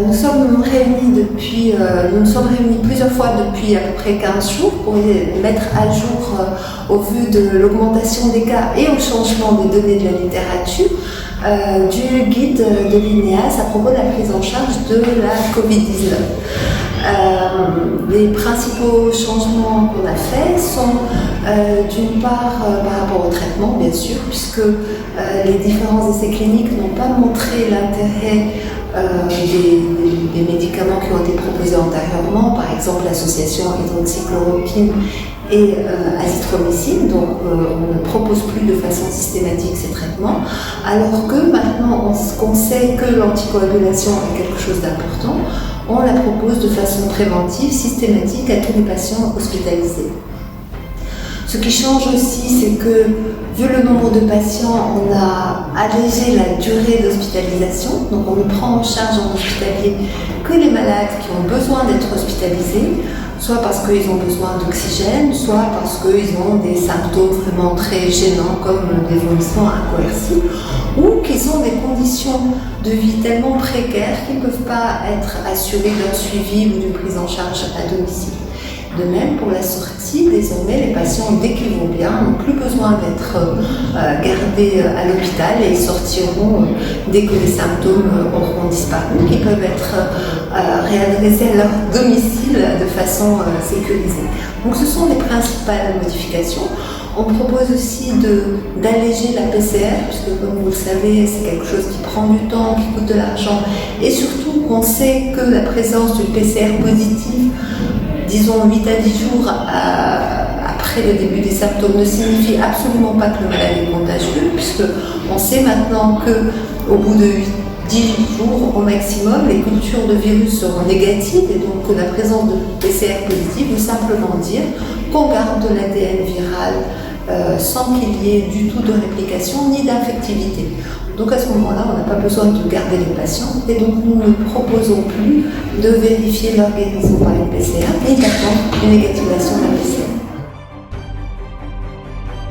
Nous sommes réunis plusieurs fois depuis à peu près 15 jours pour les mettre à jour au vu de l'augmentation des cas et au changement des données de la littérature du guide de l'INEAS à propos de la prise en charge de la Covid-19. Les principaux changements qu'on a faits sont d'une part par rapport au traitement, bien sûr, puisque les différents essais cliniques n'ont pas montré l'intérêt des médicaments qui ont été proposés antérieurement, par exemple l'association hydroxychloroquine et azithromycine, donc on ne propose plus de façon systématique ces traitements, alors que maintenant qu'on sait que l'anticoagulation est quelque chose d'important, on la propose de façon préventive, systématique à tous les patients hospitalisés. Ce qui change aussi, c'est que, vu le nombre de patients, on a allégé la durée d'hospitalisation. Donc on ne prend en charge en hospitalier que les malades qui ont besoin d'être hospitalisés, soit parce qu'ils ont besoin d'oxygène, soit parce qu'ils ont des symptômes vraiment très gênants comme des vomissements incoercibles, ou qu'ils ont des conditions de vie tellement précaires qu'ils ne peuvent pas être assurés d'un suivi ou d'une prise en charge à domicile. De même, pour la sortie, désormais, les patients, dès qu'ils vont bien, n'ont plus besoin d'être gardés à l'hôpital et sortiront dès que les symptômes auront disparu, qui peuvent être réadressés à leur domicile de façon sécurisée. Donc ce sont les principales modifications. On propose aussi d'alléger la PCR, puisque comme vous le savez, c'est quelque chose qui prend du temps, qui coûte de l'argent, et surtout qu'on sait que la présence d'une PCR positive, disons 8 à 10 jours après le début des symptômes, ne signifie absolument pas que le malade est contagieux, puisqu'on sait maintenant qu'au bout de 10 jours au maximum, les cultures de virus seront négatives, et donc que la présence de PCR positive veut simplement dire qu'on garde de l'ADN viral sans qu'il y ait du tout de réplication ni d'infectivité. Donc à ce moment-là, on n'a pas besoin de garder les patients, et donc nous ne proposons plus de vérifier leur guérison par une PCR et d'attendre une négativation.